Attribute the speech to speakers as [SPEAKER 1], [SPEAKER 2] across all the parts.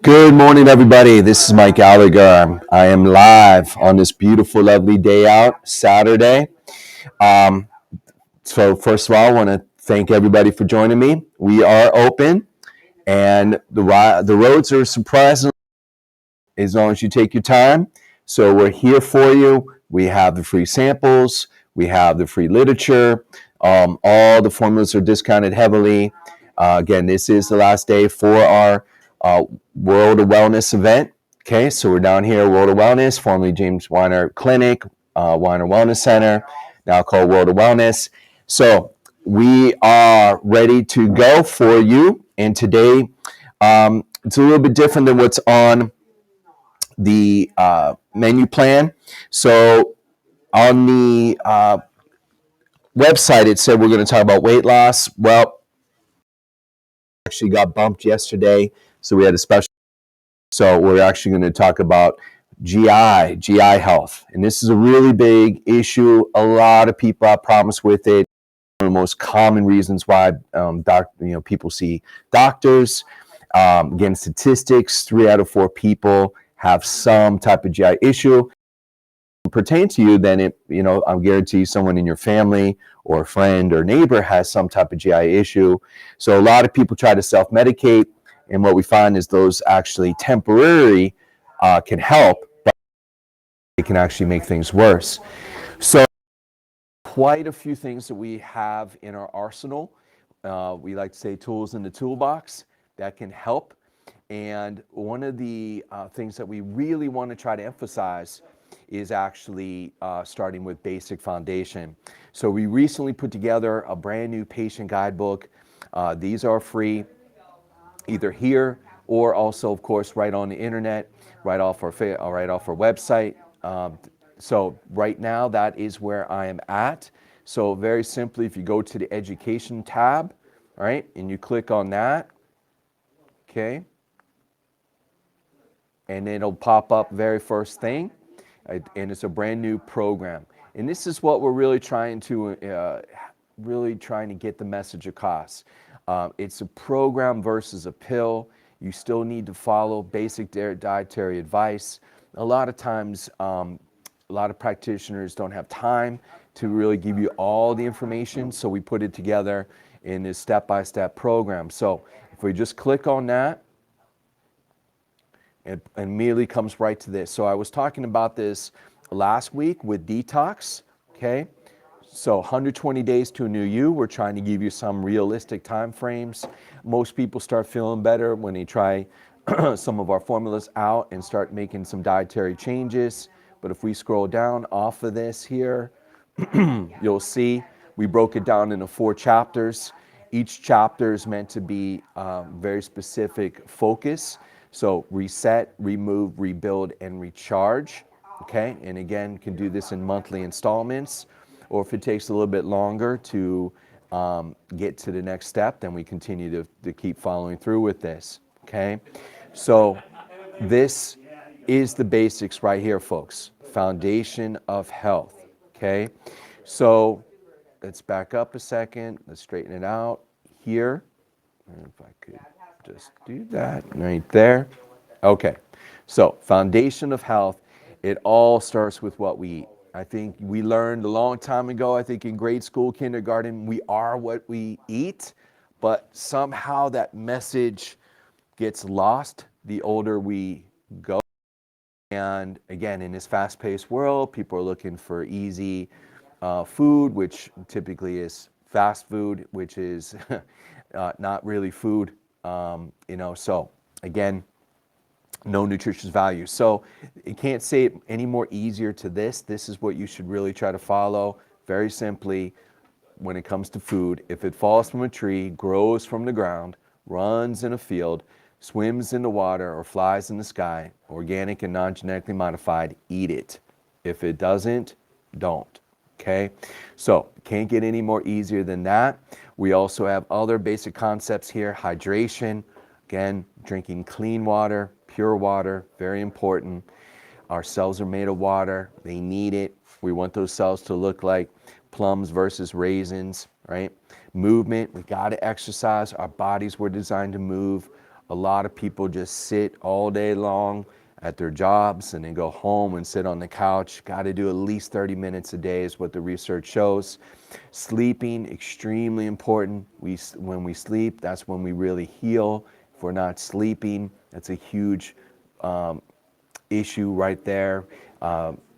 [SPEAKER 1] Good morning, everybody. This is Mike Gallagher. I am live on this beautiful, lovely day out, Saturday. Um, so, first of all, I want to thank everybody for joining me. We are open, and the roads are surprisingly as long as you take your time. So, we're here for you. We have the free samples, we have the free literature. All the formulas are discounted heavily. Again, this is the last day for our uh, World of Wellness event. Okay, so we're down here, World of Wellness, formerly James Weiner Clinic, Weiner Wellness Center, now called World of Wellness. So we are ready to go for you. And today, it's a little bit different than what's on the menu plan. So on the website, it said we're going to talk about weight loss. Well, actually got bumped yesterday, so we had a special. So we're actually going to talk about GI health, and this is a really big issue. A lot of people have problems with it. One of the most common reasons why people see doctors. Again, statistics: 3 out of 4 people have some type of GI issue. Pertain to you, then I'm guarantee someone in your family or a friend or neighbor has some type of GI issue. So a lot of people try to self-medicate, and what we find is those actually temporary can help, but it can actually make things worse. So quite a few things that we have in our arsenal. We like to say tools in the toolbox that can help. And one of the things that we really want to try to emphasize is actually starting with basic foundation. So we recently put together a brand new patient guidebook. These are free, either here or also, of course, right on the internet, right off our website. So right now, that is where I am at. So very simply, if you go to the education tab, all right, and you click on that, okay, and it'll pop up very first thing, and it's a brand new program. And this is what we're really trying to get the message across. It's a program versus a pill. You still need to follow basic dietary advice. A lot of times, a lot of practitioners don't have time to really give you all the information, so we put it together in this step-by-step program. So if we just click on that, it immediately comes right to this. So I was talking about this last week with detox, okay? So 120 days to a new you. We're trying to give you some realistic time frames. Most people start feeling better when they try some of our formulas out and start making some dietary changes. But if we scroll down off of this here, you'll see we broke it down into 4 chapters. Each chapter is meant to be very specific focus. So reset, remove, rebuild, and recharge. Okay, and again, can do this in monthly installments, or if it takes a little bit longer to get to the next step, then we continue to keep following through with this. Okay, so this is the basics right here, folks. Foundation of health. Okay, so let's back up a second. Let's straighten it out here. If I could just do that right there. Okay, so foundation of health. It all starts with what we eat. I think we learned a long time ago, I think in grade school, kindergarten, we are what we eat, but somehow that message gets lost the older we go. And again, in this fast-paced world, people are looking for easy food, which typically is fast food, which is not really food. So again, no nutritious value. So you can't say it any more easier to this. This is what you should really try to follow. Very simply, when it comes to food, if it falls from a tree, grows from the ground, runs in a field, swims in the water, or flies in the sky, organic and non-genetically modified, eat it. If it doesn't, don't. Okay? So can't get any more easier than that. We also have other basic concepts here. Hydration, again, drinking clean water, pure water, very important. Our cells are made of water. They need it. We want those cells to look like plums versus raisins, right? Movement, we got to exercise. Our bodies were designed to move. A lot of people just sit all day long at their jobs and then go home and sit on the couch. Got to do at least 30 minutes a day is what the research shows. Sleeping, extremely important. When we sleep, that's when we really heal. If we're not sleeping, that's a huge issue right there.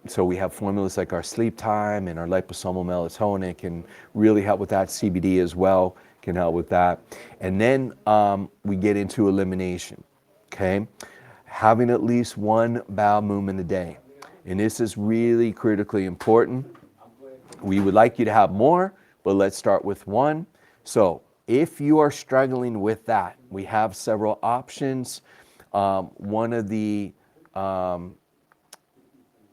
[SPEAKER 1] So we have formulas like our sleep time and our liposomal melatonin can really help with that. CBD as well can help with that. And then we get into elimination, okay? Having at least one bowel movement a day. And this is really critically important. We would like you to have more, but let's start with one. So if you are struggling with that, we have several options. One of the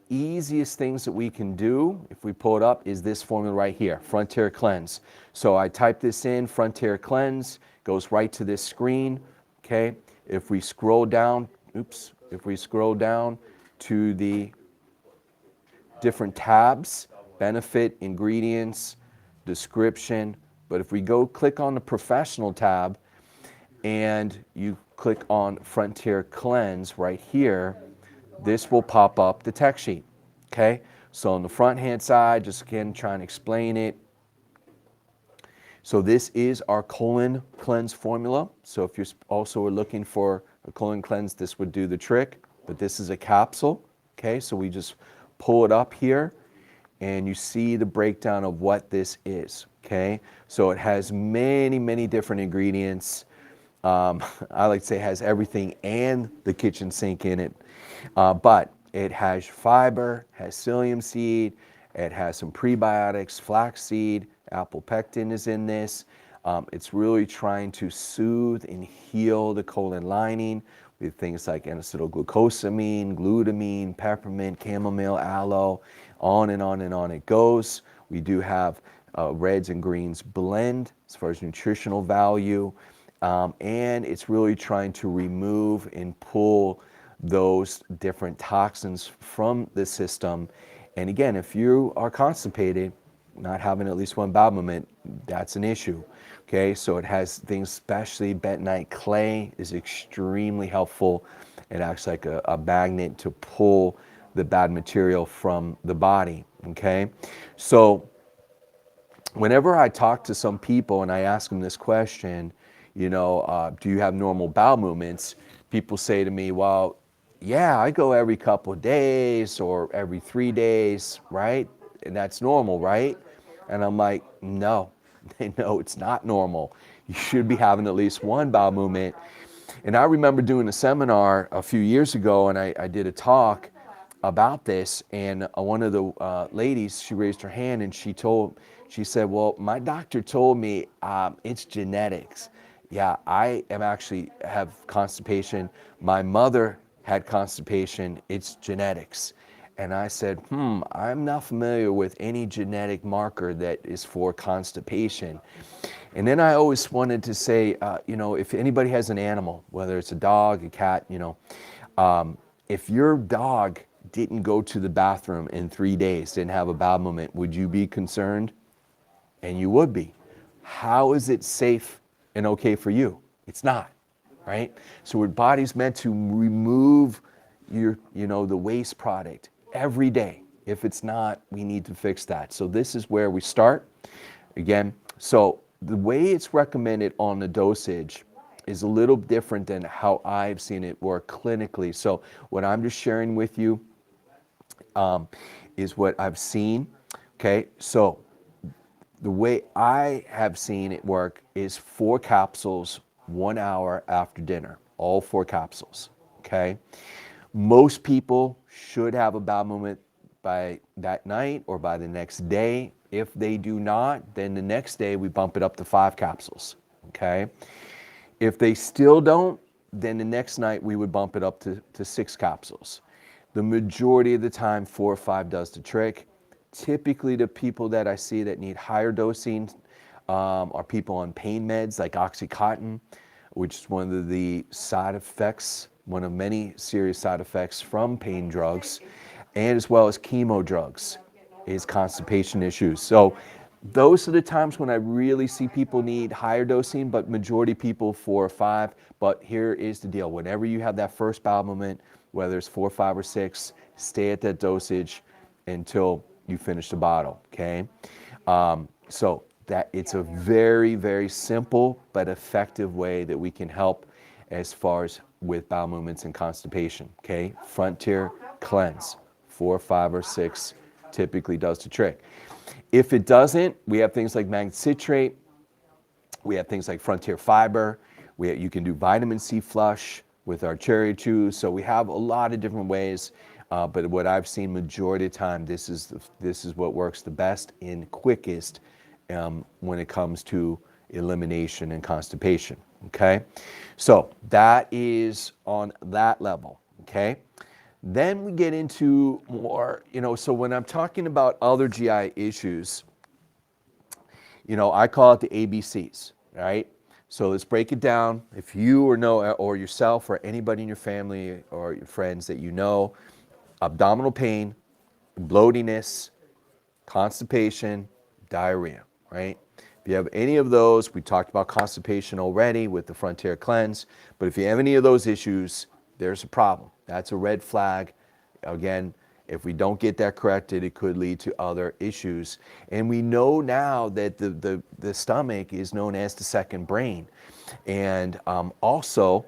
[SPEAKER 1] easiest things that we can do, if we pull it up, is this formula right here, Frontier Cleanse. So I type this in, Frontier Cleanse, goes right to this screen, okay? If we scroll down, if we scroll down to the different tabs, benefit, ingredients, description, but if we go click on the professional tab and you click on Frontier Cleanse right here, this will pop up the tech sheet, okay? So on the front hand side, just again trying to explain it. So this is our colon cleanse formula. So if you also are looking for a colon cleanse, this would do the trick, but this is a capsule, okay? So we just pull it up here and you see the breakdown of what this is, okay? So it has many, many different ingredients. I like to say it has everything and the kitchen sink in it. But it has fiber, has psyllium seed, it has some prebiotics, flaxseed, apple pectin is in this. It's really trying to soothe and heal the colon lining with things like N-acetylglucosamine, glutamine, peppermint, chamomile, aloe, on and on and on it goes. We do have reds and greens blend as far as nutritional value. And it's really trying to remove and pull those different toxins from the system. And again, if you are constipated, not having at least one bowel movement, that's an issue. Okay, so it has things, especially bentonite clay is extremely helpful. It acts like a magnet to pull the bad material from the body. Okay, so whenever I talk to some people and I ask them this question, you know, do you have normal bowel movements? People say to me, well, yeah, I go every couple of days or every 3 days, right? And that's normal, right? And I'm like, no, no, it's not normal. You should be having at least one bowel movement. And I remember doing a seminar a few years ago, and I did a talk about this, and one of the ladies, she raised her hand and she said, well, my doctor told me it's genetics. Yeah, I am actually have constipation. My mother had constipation. It's genetics. And I said, I'm not familiar with any genetic marker that is for constipation. And then I always wanted to say, you know, if anybody has an animal, whether it's a dog, a cat, you know, if your dog didn't go to the bathroom in 3 days, didn't have a bowel movement, would you be concerned? And you would be. How is it safe and okay for you? It's not, right? So our body's meant to remove your, you know, the waste product every day. If it's not, we need to fix that. So this is where we start. Again, so the way it's recommended on the dosage is a little different than how I've seen it work clinically. So what I'm just sharing with you is what I've seen. Okay, so the way I have seen it work is 4 capsules, 1 hour after dinner, all 4 capsules, okay? Most people should have a bowel movement by that night or by the next day. If they do not, then the next day we bump it up to 5 capsules, okay? If they still don't, then the next night we would bump it up to 6 capsules. The majority of the time, 4 or 5 does the trick. Typically, the people that I see that need higher dosing are people on pain meds like Oxycontin, which is one of the side effects, one of many serious side effects from pain drugs, and as well as chemo drugs is constipation issues. So those are the times when I really see people need higher dosing, but majority people 4 or 5. But here is the deal. Whenever you have that first bowel movement, whether it's 4, 5, or 6, stay at that dosage until you finish the bottle, okay? So that it's a very, very simple but effective way that we can help as far as with bowel movements and constipation, okay? Frontier Cleanse, 4, 5, or 6 typically does the trick. If it doesn't, we have things like magnet citrate, we have things like Frontier Fiber, you can do vitamin C flush with our cherry juice. So we have a lot of different ways, but what I've seen majority of the time, this is what works the best and quickest when it comes to elimination and constipation, okay? So that is on that level, okay? Then we get into more, so when I'm talking about other GI issues, I call it the ABCs, right? So let's break it down. If you or yourself or anybody in your family or your friends that abdominal pain, bloatiness, constipation, diarrhea, right? If you have any of those, we talked about constipation already with the Frontier Cleanse, but if you have any of those issues, there's a problem. That's a red flag. Again, if we don't get that corrected, it could lead to other issues. And we know now that the stomach is known as the second brain. And also,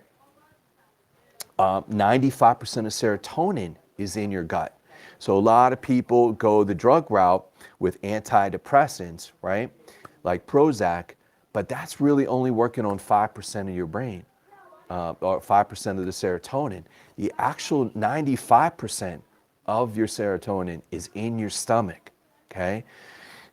[SPEAKER 1] 95% of serotonin is in your gut. So a lot of people go the drug route with antidepressants, right? Like Prozac, but that's really only working on 5% of your brain, or 5% of the serotonin. The actual 95% of your serotonin is in your stomach, okay?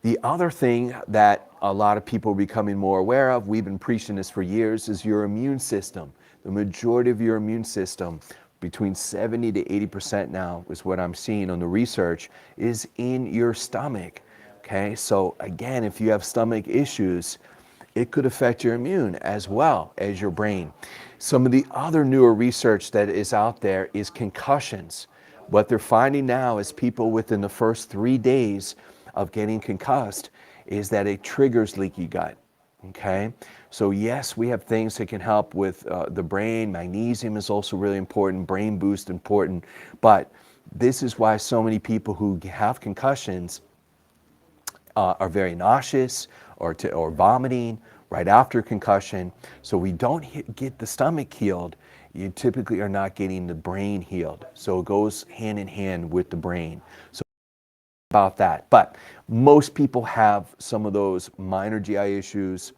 [SPEAKER 1] The other thing that a lot of people are becoming more aware of, we've been preaching this for years, is your immune system. The majority of your immune system, between 70 to 80% now, is what I'm seeing on the research, is in your stomach, okay? So again, if you have stomach issues, it could affect your immune as well as your brain. Some of the other newer research that is out there is concussions. What they're finding now is people within the first 3 days of getting concussed is that it triggers leaky gut, okay? So yes, we have things that can help with the brain. Magnesium is also really important, brain boost important, but this is why so many people who have concussions are very nauseous or vomiting right after concussion. So we don't get the stomach healed, you typically are not getting the brain healed. So it goes hand in hand with the brain. So about that. But most people have some of those minor GI issues,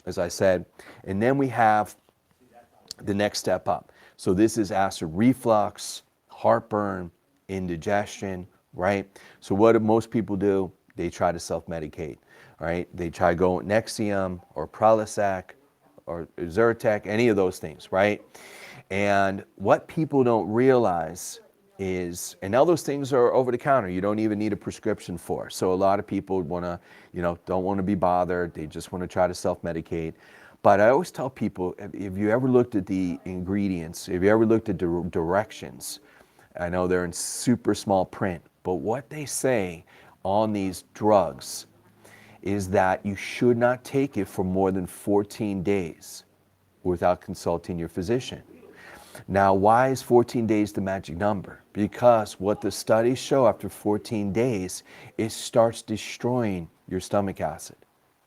[SPEAKER 1] as I said. And then we have the next step up. So this is acid reflux, heartburn, indigestion, right? So what do most people do? They try to self-medicate, right? They try going Nexium or Prilosec or Zyrtec, any of those things, right? And what people don't realize is, and now those things are over the counter, you don't even need a prescription for. So a lot of people don't want to be bothered, they just want to try to self-medicate. But I always tell people, if you ever looked at the ingredients, if you ever looked at the directions, I know they're in super small print, but what they say on these drugs is that you should not take it for more than 14 days without consulting your physician. Now, why is 14 days the magic number? Because what the studies show after 14 days, it starts destroying your stomach acid,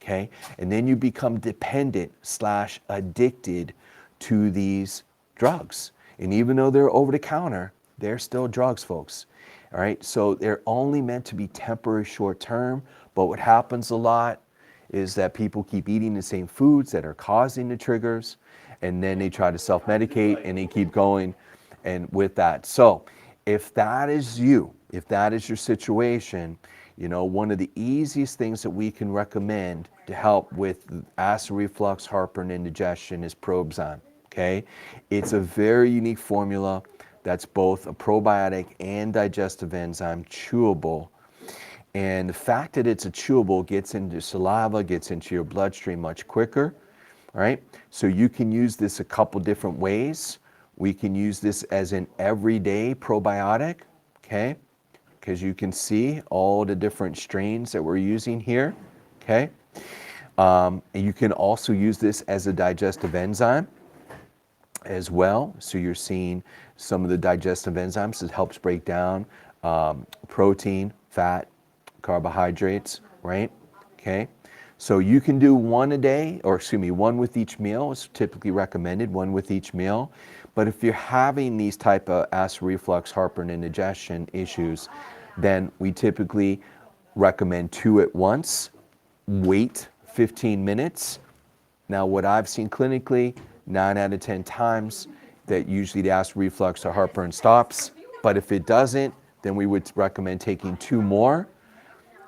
[SPEAKER 1] okay? And then you become dependent / addicted to these drugs. And even though they're over the counter, they're still drugs, folks. All right, so they're only meant to be temporary short term, but what happens a lot is that people keep eating the same foods that are causing the triggers, and then they try to self-medicate and they keep going and with that. So if that is you, if that is your situation, one of the easiest things that we can recommend to help with acid reflux, heartburn, indigestion is Probzyme, okay? It's a very unique formula that's both a probiotic and digestive enzyme, chewable. And the fact that it's a chewable gets into saliva, gets into your bloodstream much quicker, right? So you can use this a couple different ways. We can use this as an everyday probiotic, okay? Because you can see all the different strains that we're using here, okay? And you can also use this as a digestive enzyme as well. So you're seeing some of the digestive enzymes. It helps break down protein, fat, carbohydrates, right? Okay. So you can do one a day, or excuse me, one with each meal is typically recommended, one with each meal. But if you're having these type of acid reflux, heartburn, and indigestion issues, then we typically recommend two at once, wait 15 minutes. Now, what I've seen clinically, 9 out of 10 times, that usually the acid reflux or heartburn stops. But if it doesn't, then we would recommend taking two more.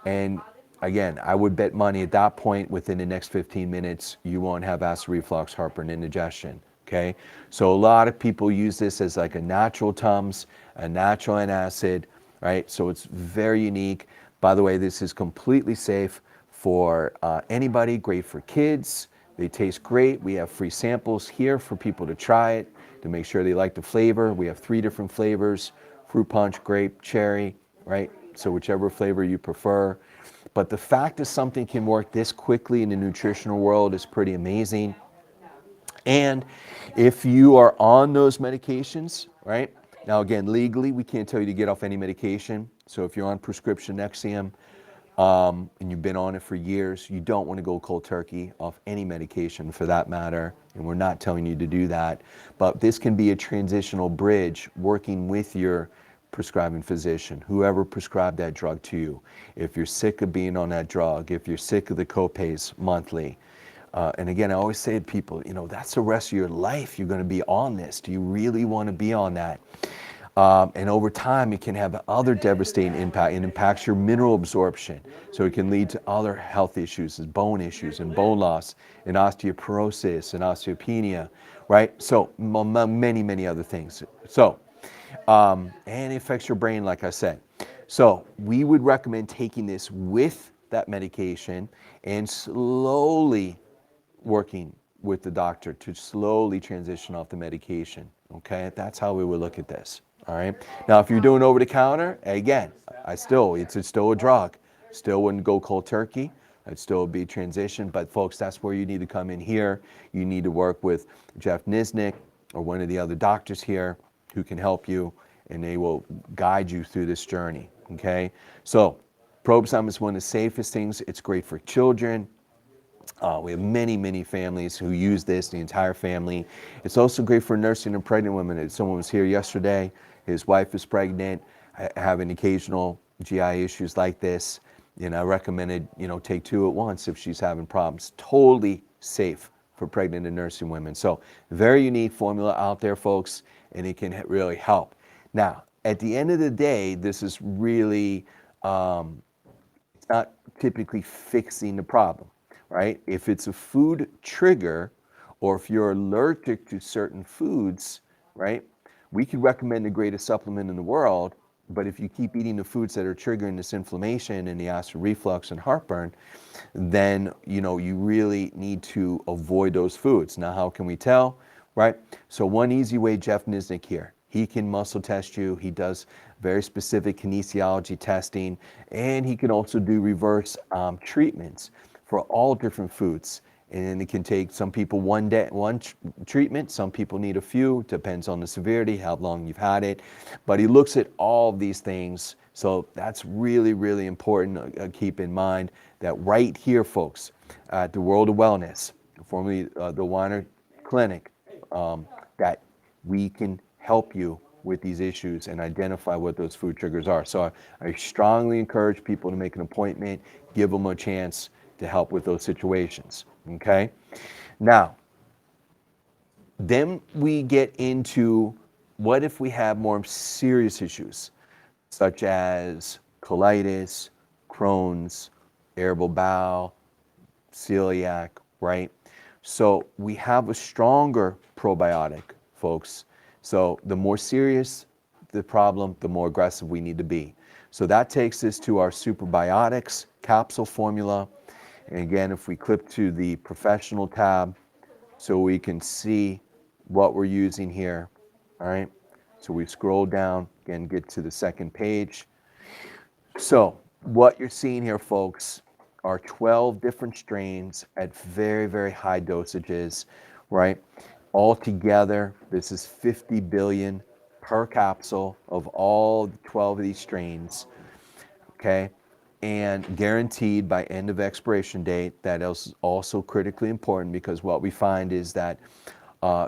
[SPEAKER 1] And again, I would bet money at that point, within the next 15 minutes, you won't have acid reflux, heartburn, indigestion. Okay? So a lot of people use this as like a natural Tums, a natural antacid, right? So it's very unique. By the way, this is completely safe for anybody, great for kids. They taste great. We have free samples here for people to try it, to make sure they like the flavor. We have 3 different flavors: fruit punch, grape, cherry, right? So whichever flavor you prefer. But the fact that something can work this quickly in the nutritional world is pretty amazing. And if you are on those medications, right? Now again, legally, we can't tell you to get off any medication. So if you're on prescription Nexium, and you've been on it for years, you don't want to go cold turkey off any medication for that matter, and we're not telling you to do that. But this can be a transitional bridge working with your prescribing physician, whoever prescribed that drug to you. If you're sick of being on that drug, if you're sick of the copays monthly, and again, I always say to people, that's the rest of your life you're going to be on this. Do you really want to be on that? And over time, it can have other devastating impact. It impacts your mineral absorption. So it can lead to other health issues, as bone issues and bone loss and osteoporosis and osteopenia, right? So many, many other things. So, and it affects your brain, like I said. So we would recommend taking this with that medication and slowly working with the doctor to slowly transition off the medication. Okay, that's how we would look at this. All right. Now, if you're doing over the counter, again, it's still a drug. Still wouldn't go cold turkey. It'd still be transition. But folks, that's where you need to come in here. You need to work with Jeff Niznik or one of the other doctors here who can help you, and they will guide you through this journey. Okay. So, Probosum is one of the safest things. It's great for children. We have many, many families who use this, the entire family. It's also great for nursing and pregnant women. Someone was here yesterday, his wife is pregnant, having occasional GI issues like this. I recommended, take 2 at once if she's having problems. Totally safe for pregnant and nursing women. So very unique formula out there, folks, and it can really help. Now, at the end of the day, this is really, it's not typically fixing the problem. Right? If it's a food trigger, or if you're allergic to certain foods, right, we could recommend the greatest supplement in the world, but if you keep eating the foods that are triggering this inflammation and the acid reflux and heartburn, then you really need to avoid those foods. Now, how can we tell? Right? So one easy way, Jeff Niznik here. He can muscle test you. He does very specific kinesiology testing, and he can also do reverse treatments for all different foods. And it can take some people one treatment, some people need a few, depends on the severity, how long you've had it. But he looks at all of these things. So that's really, really important. Keep in mind that right here, folks, at the World of Wellness, formerly the Weiner Clinic, that we can help you with these issues and identify what those food triggers are. So I strongly encourage people to make an appointment, give them a chance to help with those situations. Okay? Now, then we get into what if we have more serious issues, such as colitis, Crohn's, irritable bowel, celiac, right? So we have a stronger probiotic, folks. So the more serious the problem, the more aggressive we need to be. So that takes us to our Superbiotics capsule formula. And again, if we click to the professional tab, so we can see what we're using here, all right? So we scroll down, again, get to the second page. So what you're seeing here, folks, are 12 different strains at very, very high dosages, right? Altogether, this is 50 billion per capsule of all 12 of these strains, okay? And guaranteed by end of expiration date. That is also critically important, because what we find is that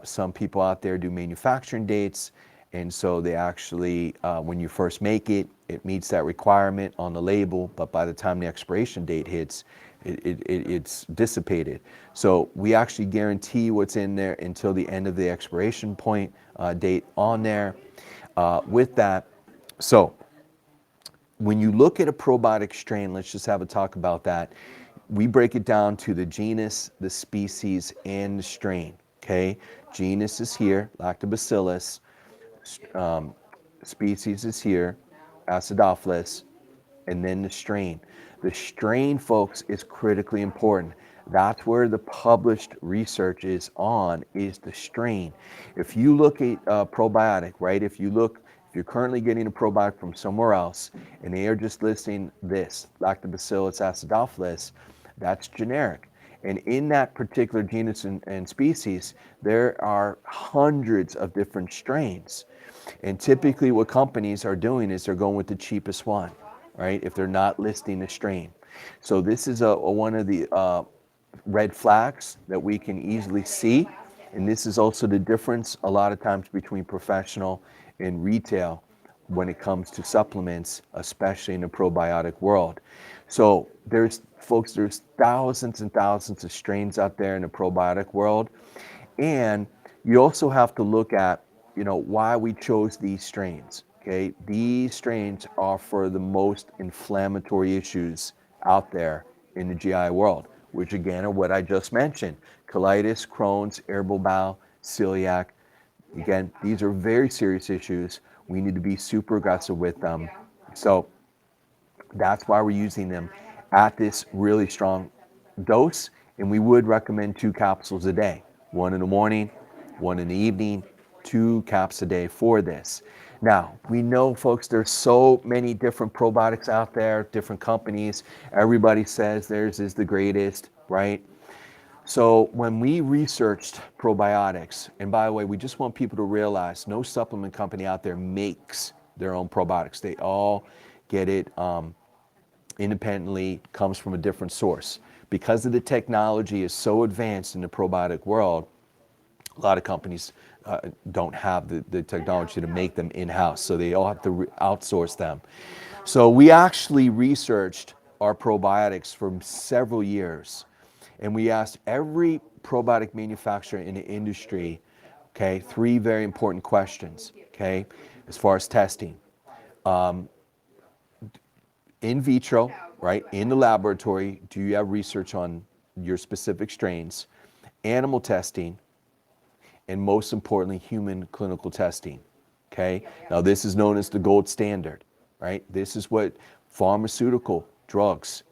[SPEAKER 1] some people out there do manufacturing dates, and so they actually, when you first make it, it meets that requirement on the label, but by the time the expiration date hits, it's dissipated. So we actually guarantee what's in there until the end of the expiration point date on there. With that, so when you look at a probiotic strain, let's just have a talk about that. We break it down to the genus, the species, and the strain. Okay, genus is here, Lactobacillus. Species is here, Acidophilus, and then the strain. The strain, folks, is critically important. That's where the published research is on, is the strain. If you look at probiotic, right? If you're currently getting a probiotic from somewhere else and they are just listing this, Lactobacillus acidophilus, that's generic. And in that particular genus and species, there are hundreds of different strains. And typically what companies are doing is they're going with the cheapest one, right? If they're not listing the strain. So this is one of the red flags that we can easily see. And this is also the difference a lot of times between professional and retail when it comes to supplements, especially in the probiotic world. So there's thousands and thousands of strains out there in the probiotic world. And you also have to look at, why we chose these strains. Okay, these strains are for the most inflammatory issues out there in the GI world, which again are what I just mentioned: colitis, Crohn's, irritable bowel, celiac. Again, these are very serious issues. We need to be super aggressive with them. So that's why we're using them at this really strong dose. And we would recommend 2 capsules a day, 1 in the morning, 1 in the evening, 2 caps a day for this. Now, we know, folks, there's so many different probiotics out there, different companies. Everybody says theirs is the greatest, right? So when we researched probiotics, and by the way, we just want people to realize no supplement company out there makes their own probiotics. They all get it independently, comes from a different source. Because of the technology is so advanced in the probiotic world, a lot of companies don't have the technology to make them in-house, so they all have to outsource them. So we actually researched our probiotics for several years, and we asked every probiotic manufacturer in the industry, okay, 3 very important questions, okay, as far as testing. In vitro, right, in the laboratory, do you have research on your specific strains? Animal testing, and most importantly, human clinical testing, okay? Now this is known as the gold standard, right? This is what pharmaceutical drugs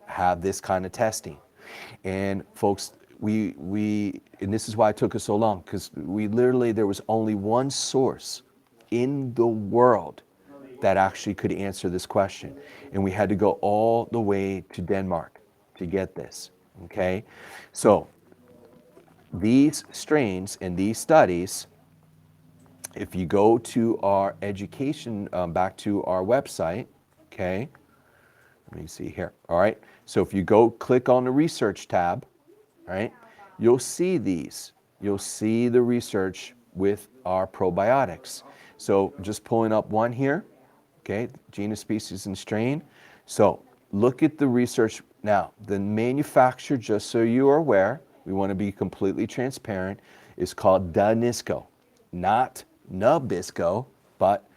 [SPEAKER 1] have, this kind of testing. And folks, and this is why it took us so long, because there was only one source in the world that actually could answer this question. And we had to go all the way to Denmark to get this, okay? So these strains and these studies, if you go to our education, back to our website, okay, let me see here, all right, so if you go click on the research tab, right, you'll see these. You'll see the research with our probiotics. So just pulling up one here, okay, genus, species, and strain. So look at the research. Now, the manufacturer, just so you are aware, we want to be completely transparent, is called Danisco. Not Nabisco, but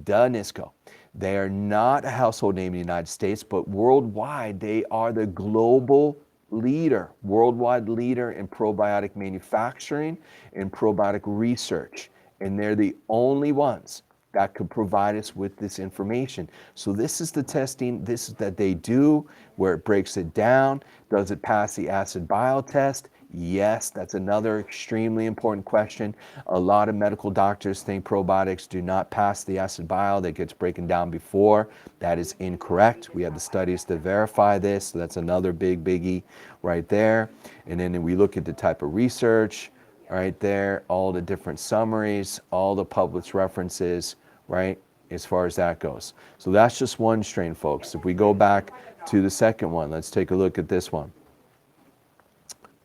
[SPEAKER 1] Danisco. They are not a household name in the United States, but worldwide, they are the global leader, worldwide leader in probiotic manufacturing and probiotic research. And they're the only ones that could provide us with this information. So this is the testing, this is that they do, where it breaks it down. Does it pass the acid bile test? Yes, that's another extremely important question. A lot of medical doctors think probiotics do not pass the acid bile that gets broken down before. That is incorrect. We have the studies to verify this. So that's another big biggie right there. And then we look at the type of research right there, all the different summaries, all the published references, right, as far as that goes. So that's just one strain, folks. If we go back to the second one, let's take a look at this one,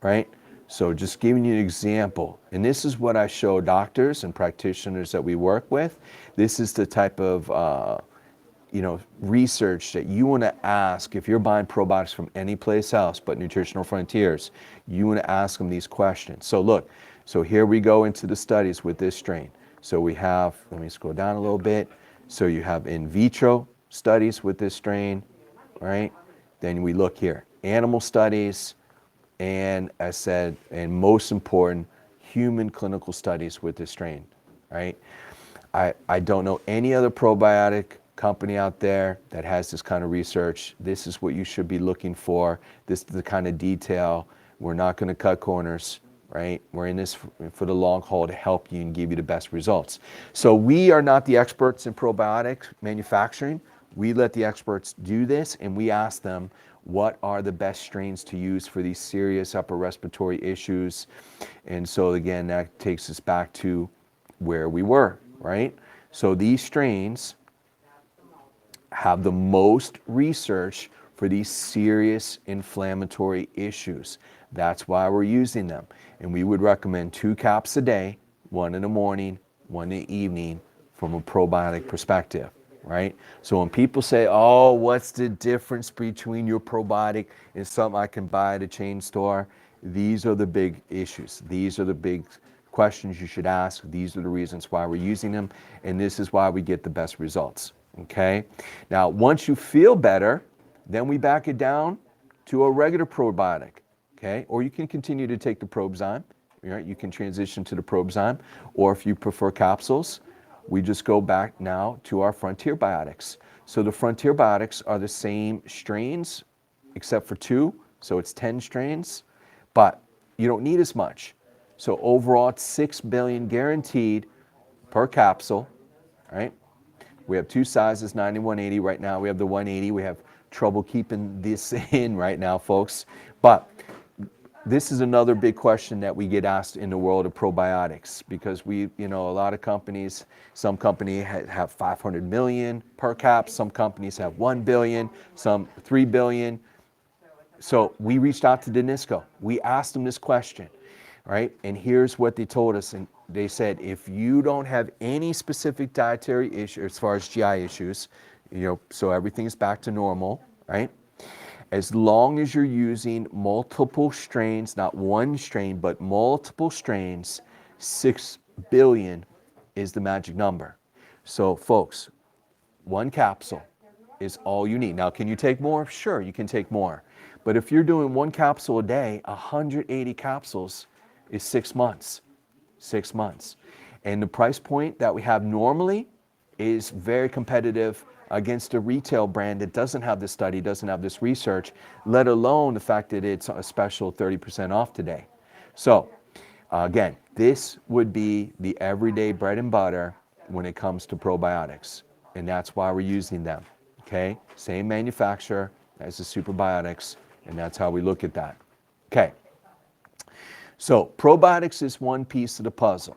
[SPEAKER 1] right? So just giving you an example, and this is what I show doctors and practitioners that we work with. This is the type of research that you want to ask if you're buying probiotics from any place else but Nutritional Frontiers. You want to ask them these questions. So look, so here we go into the studies with this strain. So we have, let me scroll down a little bit. So you have in vitro studies with this strain, right? Then we look here, animal studies, and as said, and most important, human clinical studies with this strain, right? I don't know any other probiotic company out there that has this kind of research. This is what you should be looking for. This is the kind of detail. We're not going to cut corners, right? We're in this for the long haul to help you and give you the best results. So we are not the experts in probiotic manufacturing. We let the experts do this, and we ask them what are the best strains to use for these serious upper respiratory issues. And so again, that takes us back to where we were, right? So these strains have the most research for these serious inflammatory issues. That's why we're using them. And we would recommend 2 caps a day, 1 in the morning, 1 in the evening, from a probiotic perspective, right? So when people say, oh, what's the difference between your probiotic and something I can buy at a chain store? These are the big issues. These are the big questions you should ask. These are the reasons why we're using them, and this is why we get the best results, okay? Now, once you feel better, then we back it down to a regular probiotic, okay? Or you can continue to take the Probzyme, right? You can transition to the Probzyme, or if you prefer capsules, we just go back now to our Frontier Biotics. So the Frontier Biotics are the same strains, except for 2, so it's 10 strains, but you don't need as much. So overall, it's 6 billion guaranteed per capsule, right? We have 2 sizes, 90 and 180. Right now, we have the 180. We have trouble keeping this in right now, folks. But this is another big question that we get asked in the world of probiotics, because we, a lot of companies, some companies have 500 million per cap, some companies have 1 billion, some 3 billion. So we reached out to Danisco. We asked them this question, right? And here's what they told us. And they said, if you don't have any specific dietary issue as far as GI issues, so everything's back to normal, right? As long as you're using multiple strains, not one strain, but multiple strains, 6 billion is the magic number. So folks, 1 capsule is all you need. Now, can you take more? Sure, you can take more. But if you're doing 1 capsule a day, 180 capsules is 6 months. 6 months. And the price point that we have normally is very competitive against a retail brand that doesn't have this study, doesn't have this research, let alone the fact that it's a special 30% off today. So again, this would be the everyday bread and butter when it comes to probiotics. And that's why we're using them, okay? Same manufacturer as the Superbiotics, and that's how we look at that. Okay, so probiotics is one piece of the puzzle.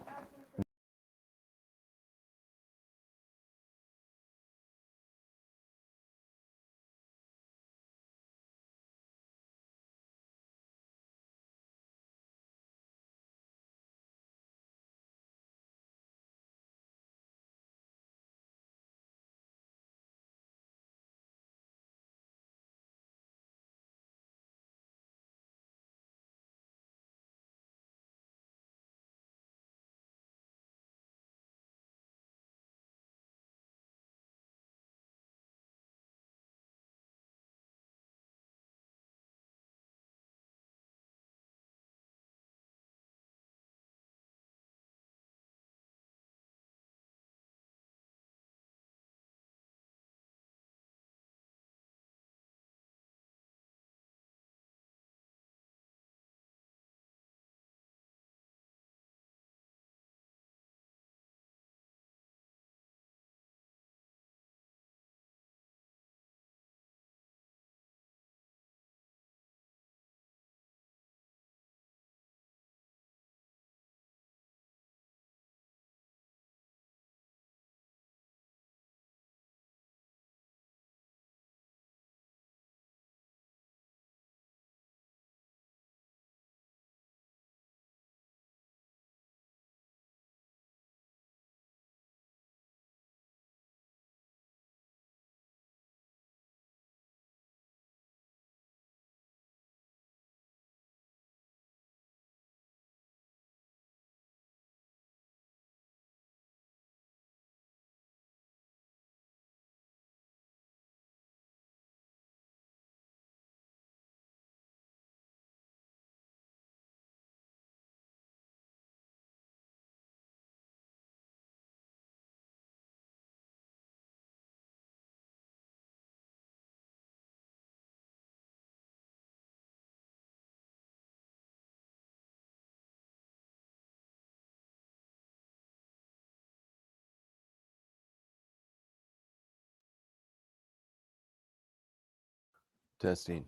[SPEAKER 1] Testing.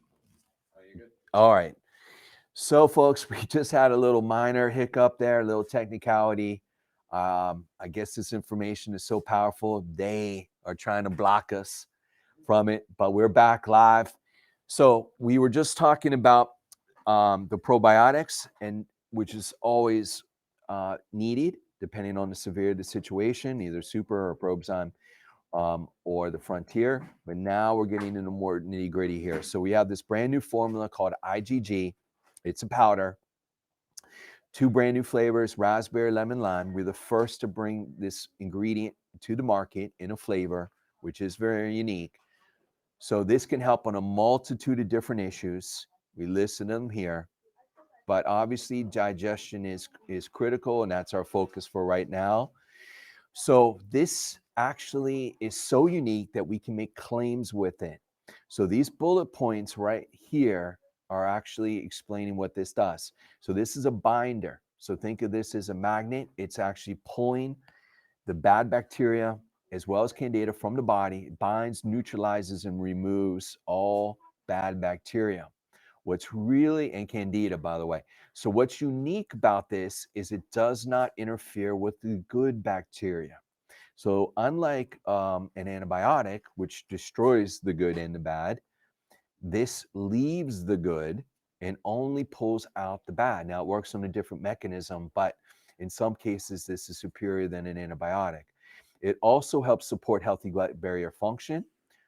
[SPEAKER 1] All right. So, folks, we just had a little minor hiccup there, a little technicality. I guess this information is so powerful, they are trying to block us from it, but we're back live. So, we were just talking about the probiotics, and which is always needed depending on the severity of the situation, either super or Probzyme or the Frontier. But now we're getting into more nitty gritty here. So we have this brand new formula called IgG. It's a powder. 2 brand new flavors, raspberry, lemon, lime. We're the first to bring this ingredient to the market in a flavor, which is very unique. So this can help on a multitude of different issues. We listed them here. But obviously digestion is critical, and that's our focus for right now. So this actually is so unique that we can make claims with it. So these bullet points right here are actually explaining what this does. So this is a binder. So think of this as a magnet. It's actually pulling the bad bacteria as well as candida from the body. It binds, neutralizes, and removes all bad bacteria. What's really, and candida, by the way. So what's unique about this is it does not interfere with the good bacteria. So unlike an antibiotic, which destroys the good and the bad, this leaves the good and only pulls out the bad. Now, it works on a different mechanism, but in some cases, this is superior than an antibiotic. It also helps support healthy gut barrier function.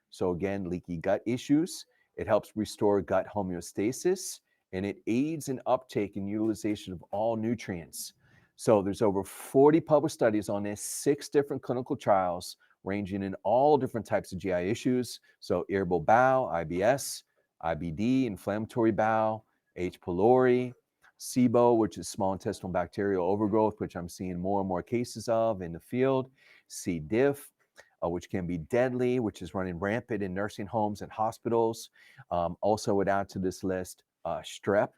[SPEAKER 1] So again, leaky gut issues. It helps restore gut homeostasis, and it aids in uptake and utilization of all nutrients. So there's over 40 published studies on this, 6 different clinical trials ranging in all different types of GI issues. So irritable bowel, IBS, IBD, inflammatory bowel, H. pylori, SIBO, which is small intestinal bacterial overgrowth, which I'm seeing more and more cases of in the field, C. diff, which can be deadly, which is running rampant in nursing homes and hospitals. Also would add to this list strep,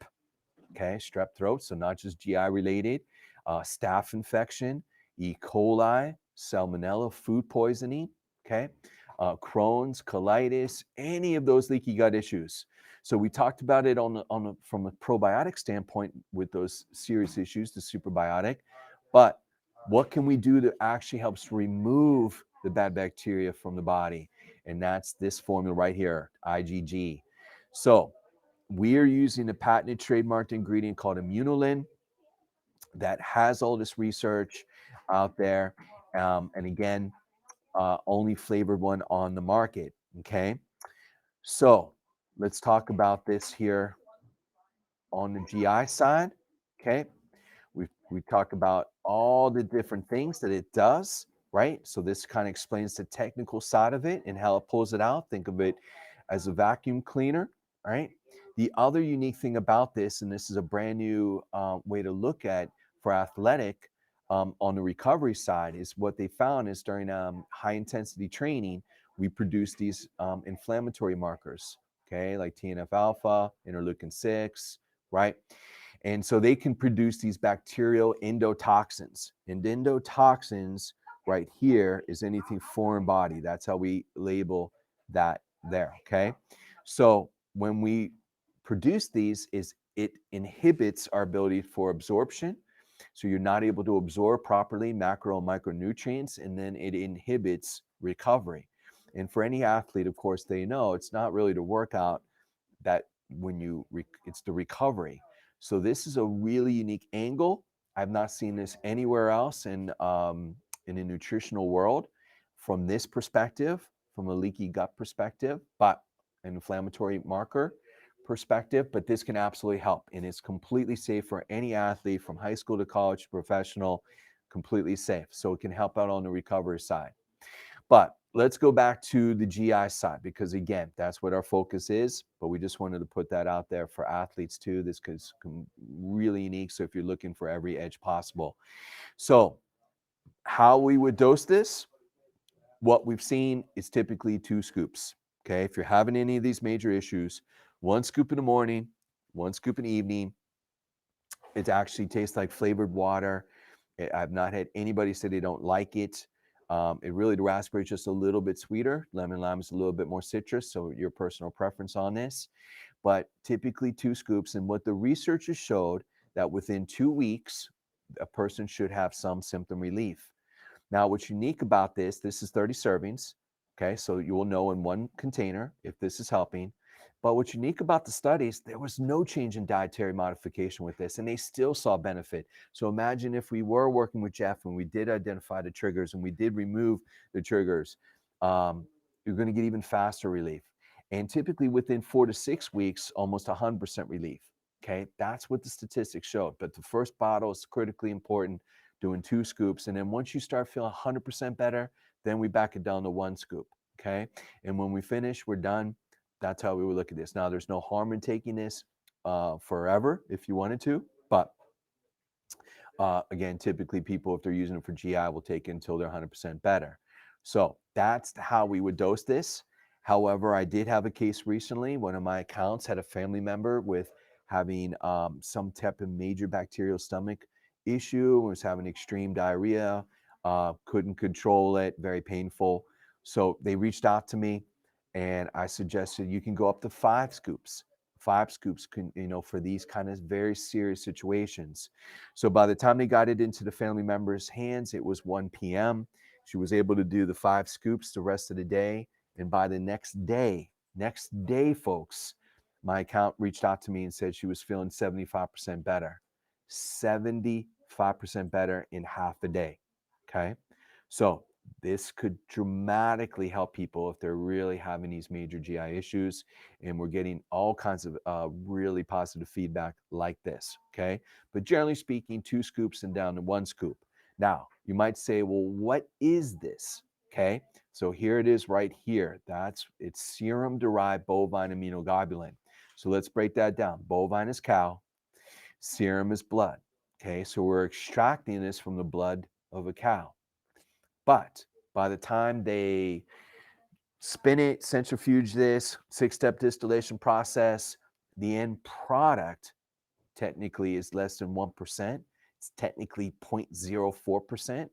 [SPEAKER 1] okay, strep throat, so not just GI related, staph infection, E. coli, salmonella, food poisoning, okay, Crohn's, colitis, any of those leaky gut issues. So we talked about it from a probiotic standpoint with those serious issues, the superbiotic, but what can we do that actually helps remove the bad bacteria from the body? And that's this formula right here, IgG. So we're using a patented trademarked ingredient called Immunolin that has all this research out there. And again, only flavored one on the market. Okay. So let's talk about this here on the GI side. Okay. We talk about all the different things that it does, right? So this kind of explains the technical side of it and how it pulls it out. Think of it as a vacuum cleaner, right? The other unique thing about this, and this is a brand new way to look at for athletic on the recovery side, is what they found is during high intensity training, we produce these inflammatory markers, okay, like TNF alpha, interleukin 6, right? And so they can produce these bacterial endotoxins. And endotoxins right here is anything foreign body. That's how we label that there, okay? So when we produce these, it inhibits our ability for absorption. So you're not able to absorb properly macro and micronutrients, and then it inhibits recovery. And for any athlete, of course, they know it's not really the workout that it's the recovery. So this is a really unique angle. I've not seen this anywhere else in a nutritional world from this perspective, from a leaky gut perspective, but an inflammatory marker perspective. But this can absolutely help, and it's completely safe for any athlete from high school to college to professional, completely safe. So it can help out on the recovery side. But let's go back to the GI side, because again, that's what our focus is. But we just wanted to put that out there for athletes too. This is really unique. So if you're looking for every edge possible. So how we would dose this, what we've seen is typically 2 scoops. Okay. If you're having any of these major issues, 1 scoop in the morning, 1 scoop in the evening. It actually tastes like flavored water. I've not had anybody say they don't like it. The raspberry is just a little bit sweeter. Lemon lime is a little bit more citrus, so your personal preference on this. But typically 2 scoops. And what the researchers showed that within 2 weeks, a person should have some symptom relief. Now, what's unique about this is 30 servings. Okay, so you will know in one container if this is helping. But what's unique about the studies, there was no change in dietary modification with this, and they still saw benefit. So imagine if we were working with Jeff and we did identify the triggers and we did remove the triggers, you're going to get even faster relief. And typically within 4 to 6 weeks, almost 100% relief. Okay, that's what the statistics showed. But the first bottle is critically important, doing 2 scoops. And then once you start feeling 100% better, then we back it down to 1 scoop. Okay, and when we finish, we're done. That's how we would look at this. Now, there's no harm in taking this forever if you wanted to, but again, typically people, if they're using it for GI, will take it until they're 100% better. So that's how we would dose this. However, I did have a case recently. One of my accounts had a family member with having some type of major bacterial stomach issue, was having extreme diarrhea, couldn't control it, very painful. So they reached out to me and I suggested you can go up to 5 scoops. 5 scoops can, for these kind of very serious situations. So by the time they got it into the family member's hands, it was 1 p.m. She was able to do the 5 scoops the rest of the day. And by the next day, folks, my account reached out to me and said she was feeling 75% better. 75% better in half a day. Okay. So this could dramatically help people if they're really having these major GI issues. And we're getting all kinds of really positive feedback like this. Okay. But generally speaking, 2 scoops and down to 1 scoop. Now, you might say, well, what is this? Okay. So here it is right here. It's serum derived bovine immunoglobulin. So let's break that down. Bovine is cow, serum is blood. Okay. So we're extracting this from the blood of a cow. But by the time they spin it, centrifuge this, 6-step distillation process, the end product technically is less than 1%. It's technically 0.04%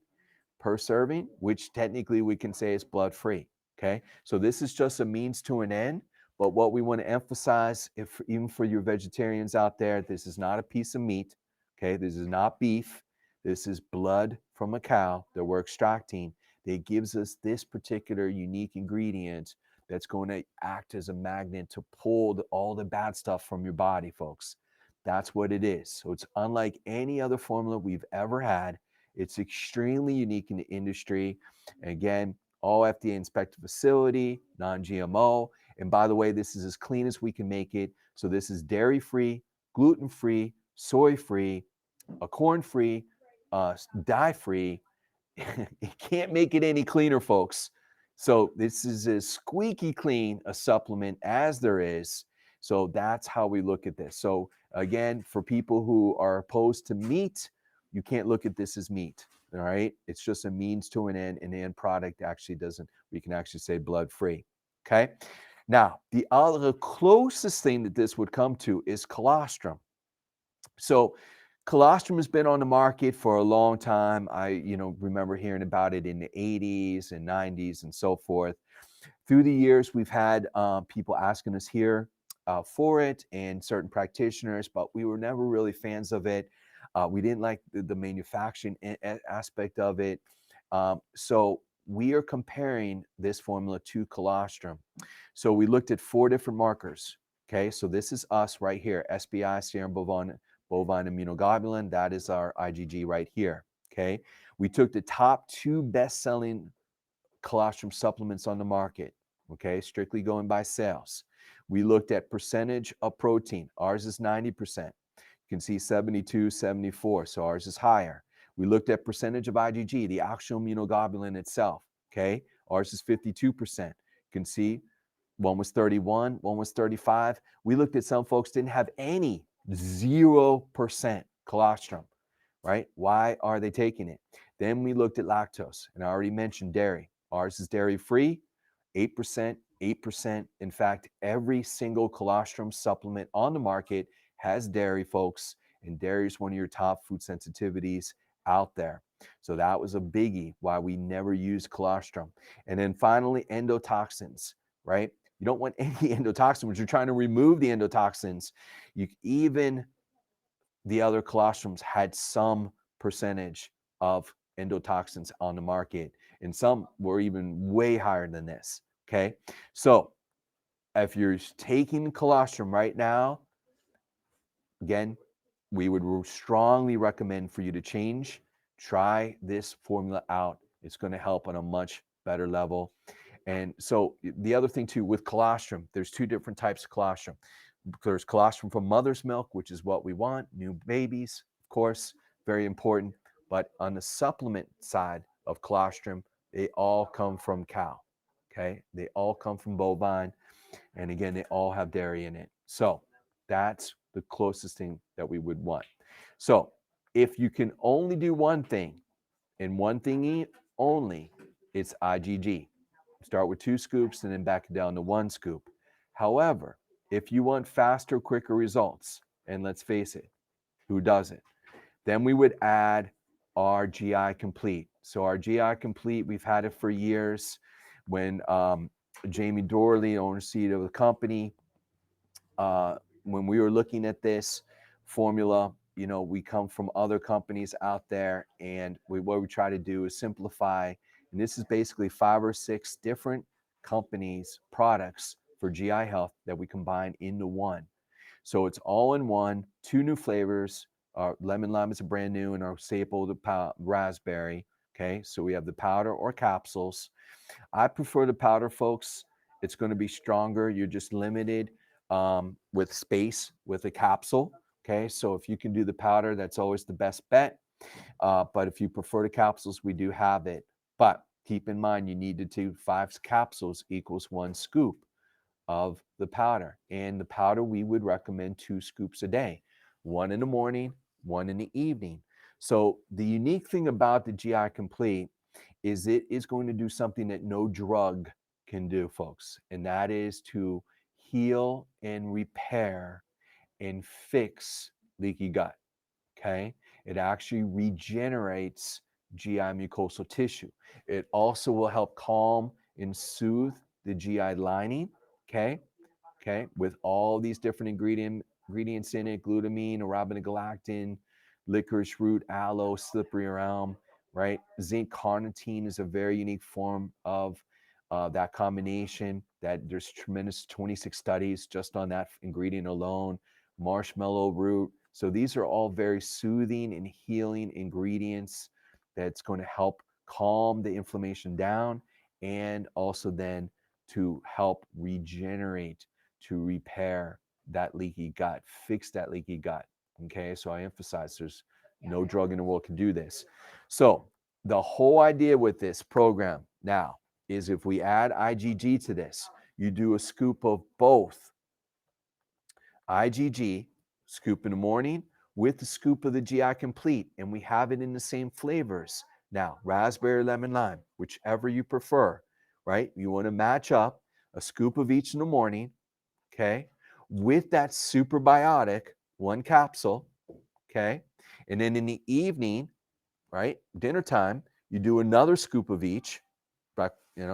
[SPEAKER 1] per serving, which technically we can say is blood free. Okay. So this is just a means to an end. But what we want to emphasize, even for your vegetarians out there, this is not a piece of meat. Okay. This is not beef. This is blood from a cow that we're extracting that gives us this particular unique ingredient that's going to act as a magnet to pull all the bad stuff from your body, folks. That's what it is. So it's unlike any other formula we've ever had. It's extremely unique in the industry. Again, all FDA inspected facility, non-GMO. And by the way, this is as clean as we can make it. So this is dairy-free, gluten-free, soy-free, corn-free, dye-free. You can't make it any cleaner, folks. So this is as squeaky clean a supplement as there is. So that's how we look at this. So again, for people who are opposed to meat, you can't look at this as meat. All right. It's just a means to an end, and the end product actually doesn't, we can actually say blood free. Okay. Now, the other closest thing that this would come to is colostrum. So colostrum has been on the market for a long time. I, remember hearing about it in the 80s and 90s and so forth. Through the years, we've had people asking us here for it and certain practitioners, but we were never really fans of it. We didn't like the manufacturing aspect of it. So we are comparing this formula to colostrum. So we looked at 4 different markers. Okay, so this is us right here, SBI, serum bovine immunoglobulin. That is our IgG right here. Okay, we took the top 2 best-selling colostrum supplements on the market. Okay, strictly going by sales. We looked at percentage of protein. Ours is 90%. You can see 72, 74, so ours is higher. We looked at percentage of IgG, the actual immunoglobulin itself. Okay, ours is 52%. You can see one was 31, one was 35. We looked at some folks didn't have any, 0% colostrum, right? Why are they taking it? Then we looked at lactose, and I already mentioned dairy. Ours is dairy free, 8%, 8%. In fact, every single colostrum supplement on the market has dairy, folks, and dairy is one of your top food sensitivities out there. So that was a biggie why we never used colostrum. And then finally, endotoxins, right? You don't want any endotoxin, which you're trying to remove the endotoxins. Even the other colostrums had some percentage of endotoxins on the market, and some were even way higher than this. Okay. So if you're taking colostrum right now, again, we would strongly recommend for you to change. Try this formula out. It's going to help on a much better level. And so the other thing too with colostrum, there's two different types of colostrum. There's colostrum from mother's milk, which is what we want, new babies, of course, very important. But on the supplement side of colostrum, they all come from cow. Okay, they all come from bovine, and again, they all have dairy in it. So that's the closest thing that we would want. So if you can only do one thing, and one thing only, it's IgG. Start with 2 scoops and then back it down to 1 scoop. However, if you want faster, quicker results, and let's face it, who doesn't? Then we would add our GI Complete. So our GI Complete, we've had it for years. When Jamie Dorley, owner CEO of the company, when we were looking at this formula, we come from other companies out there, and what we try to do is simplify. And this is basically 5 or 6 different companies' products for GI health that we combine into one. So it's all in one, 2 new flavors. Our lemon lime is a brand new, and our staple, the raspberry. Okay, so we have the powder or capsules. I prefer the powder, folks. It's going to be stronger. You're just limited with space with a capsule. Okay, so if you can do the powder, that's always the best bet. But if you prefer the capsules, we do have it. But keep in mind, you need to do 5 capsules equals 1 scoop of the powder. And the powder, we would recommend 2 scoops a day, 1 in the morning, 1 in the evening. So the unique thing about the GI Complete is it is going to do something that no drug can do, folks, and that is to heal and repair and fix leaky gut. Okay, it actually regenerates GI mucosal tissue. It also will help calm and soothe the GI lining. Okay, with all these different ingredients in it: glutamine, arabinogalactin, licorice root, aloe, slippery elm, right? Zinc carnitine is a very unique form of that combination. That there's tremendous 26 studies just on that ingredient alone. Marshmallow root. So these are all very soothing and healing ingredients that's going to help calm the inflammation down, and also then to help regenerate, to repair that leaky gut, fix that leaky gut. Okay, so I emphasize there's no drug in the world can do this. So the whole idea with this program now is if we add IgG to this, you do a scoop of both IgG, scoop in the morning with the scoop of the GI Complete, and we have it in the same flavors. Now, raspberry, lemon, lime, whichever you prefer, right? You want to match up a scoop of each in the morning, okay, with that superbiotic, 1 capsule, okay, and then in the evening, right, dinner time, you do another scoop of each,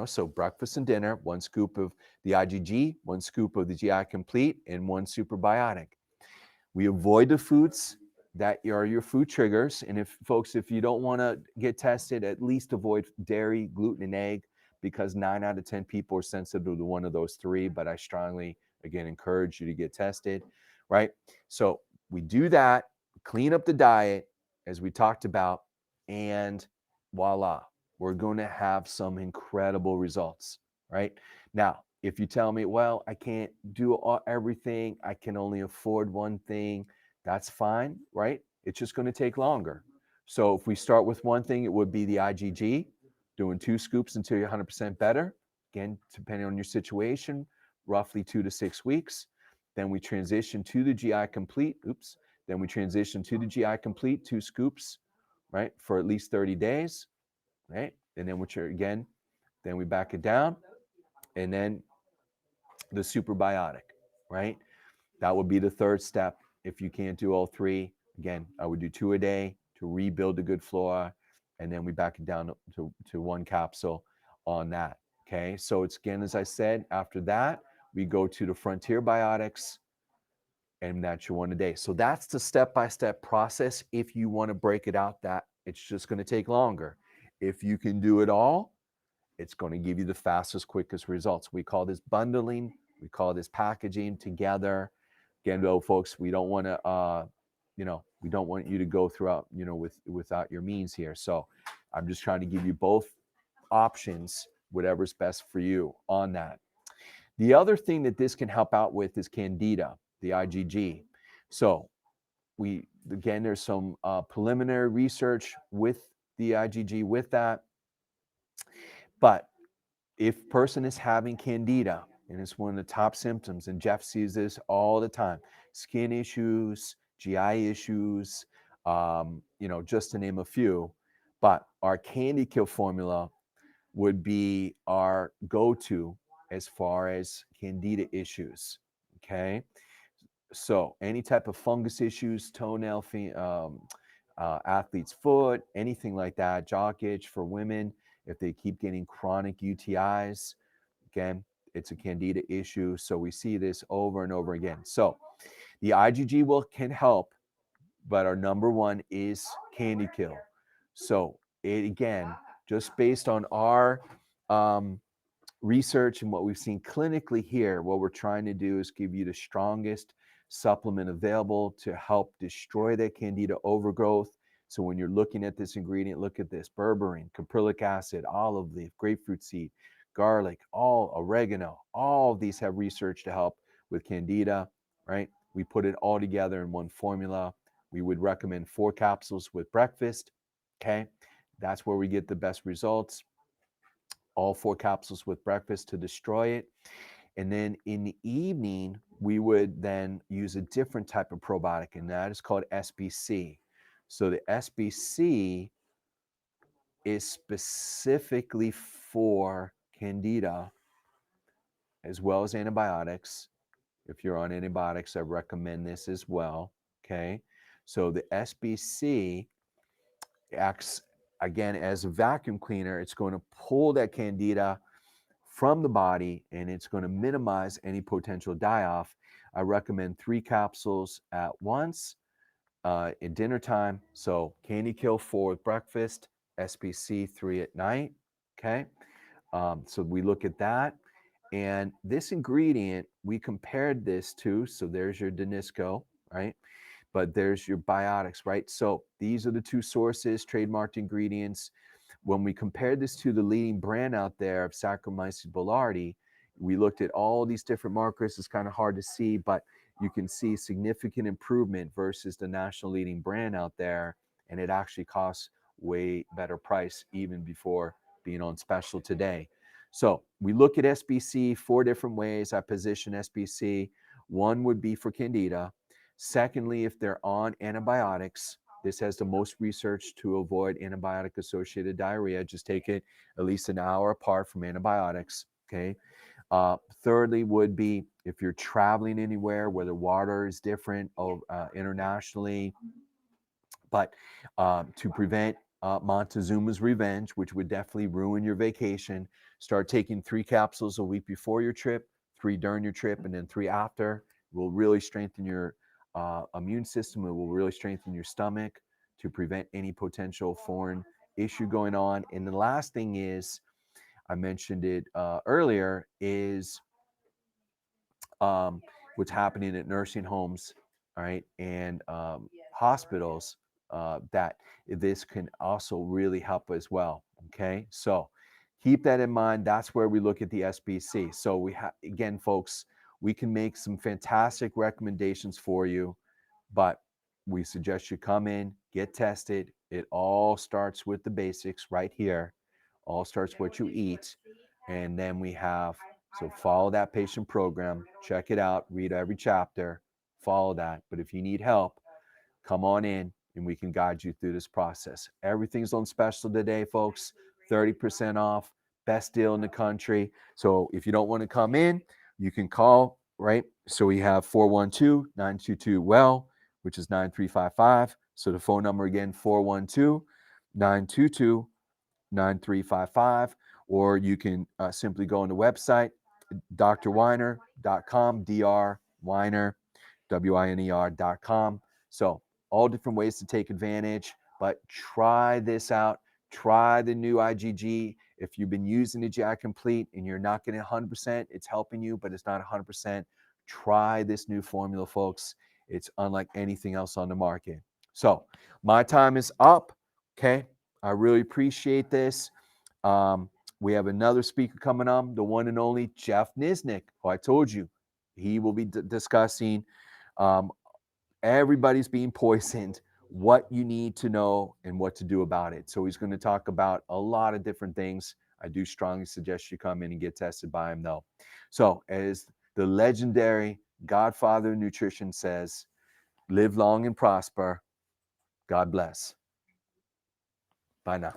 [SPEAKER 1] so breakfast and dinner, 1 scoop of the IgG, 1 scoop of the GI Complete, and 1 superbiotic. We avoid the foods that are your food triggers. And if you don't want to get tested, at least avoid dairy, gluten, and egg, because 9 out of 10 people are sensitive to one of those 3. But I strongly, again, encourage you to get tested, right? So we do that, clean up the diet, as we talked about, and voila, we're going to have some incredible results, right? Now, if you tell me, well, I can't do everything, I can only afford one thing, that's fine, right? It's just going to take longer. So if we start with one thing, it would be the IgG, doing 2 scoops until you're 100% better. Again, depending on your situation, roughly 2 to 6 weeks. Then we transition to the GI Complete. Then we transition to the GI Complete, 2 scoops, right, for at least 30 days, right? And then then we back it down, and then the superbiotic, right? That would be the 3rd step. If you can't do all 3, again, I would do 2 a day to rebuild the good flora, and then we back it down to 1 capsule on that. Okay, so it's again, as I said, after that, we go to the Frontier Biotics, and that's your 1 a day. So that's the step-by-step process. If you want to break it out, that it's just going to take longer. If you can do it all, it's going to give you the fastest, quickest results. We call this bundling. We call this packaging together. Again, though, folks, we don't want to, we don't want you to go throughout, without your means here. So I'm just trying to give you both options, whatever's best for you on that. The other thing that this can help out with is Candida, the IgG. So there's some preliminary research with the IgG with that. But if person is having Candida, and it's one of the top symptoms, and Jeff sees this all the time, skin issues, GI issues, just to name a few. But our CandiKill formula would be our go-to as far as Candida issues. Okay, so any type of fungus issues, toenail, athlete's foot, anything like that, jock itch for women, if they keep getting chronic UTIs, again, it's a Candida issue. So we see this over and over again. So the IgG can help, but our number one is CandiKill. So again, just based on our research and what we've seen clinically here, what we're trying to do is give you the strongest supplement available to help destroy that Candida overgrowth. So when you're looking at this ingredient, look at this: berberine, caprylic acid, olive leaf, grapefruit seed, garlic, all oregano. All of these have research to help with Candida, right? We put it all together in one formula. We would recommend 4 capsules with breakfast. Okay, that's where we get the best results. All 4 capsules with breakfast to destroy it. And then in the evening, we would then use a different type of probiotic, and that is called SBC. So the SBC is specifically for Candida as well as antibiotics. If you're on antibiotics, I recommend this as well. Okay. So the SBC acts again as a vacuum cleaner. It's going to pull that Candida from the body, and it's going to minimize any potential die-off. I recommend 3 capsules at once in dinner time. So CandiKill 4 with breakfast, SBC 3 at night. Okay. So we look at that. And this ingredient, we compared this to, so there's your Danisco, right? But there's your Biotics, right? So these are the 2 sources, trademarked ingredients. When we compared this to the leading brand out there of Saccharomyces boulardii, we looked at all these different markers. It's kind of hard to see, but you can see significant improvement versus the national leading brand out there. And it actually costs way better price even before being on special today. So we look at SBC 4 different ways. I position SBC. One would be for Candida. Secondly, if they're on antibiotics, this has the most research to avoid antibiotic-associated diarrhea. Just take it at least an hour apart from antibiotics, okay? Thirdly would be if you're traveling anywhere where the water is different internationally, but to prevent Montezuma's revenge, which would definitely ruin your vacation, start taking 3 capsules a week before your trip, 3 during your trip, and then 3 after. It will really strengthen your immune system. It will really strengthen your stomach to prevent any potential foreign issue going on. And the last thing is, I mentioned it earlier, is what's happening at nursing homes, all right, and hospitals, that this can also really help as well. Okay, so keep that in mind. That's where we look at the SBC. So we have, again, folks, we can make some fantastic recommendations for you, but we suggest you come in, get tested. It all starts with the basics right here. All starts what you eat. And then we have, so follow that patient program, check it out, read every chapter, follow that. But if you need help, come on in and we can guide you through this process. Everything's on special today, folks. 30% off, best deal in the country. So if you don't want to come in, you can call, right? So we have 412-922-WELL, which is 9355. So the phone number again, 412 922-9355, or you can simply go on the website, drwiner.com, drwiner, winer.com. So all different ways to take advantage, but try this out. Try the new IgG. If you've been using the GI Complete and you're not getting 100%, it's helping you, but it's not 100%. Try this new formula, folks. It's unlike anything else on the market. So my time is up. Okay. I really appreciate this. We have another speaker coming on, the one and only Jeff Nisnik, who I told you he will be discussing everybody's being poisoned, what you need to know and what to do about it. So he's going to talk about a lot of different things. I do strongly suggest you come in and get tested by him, though. So as the legendary Godfather of Nutrition says, live long and prosper. God bless. Bye now.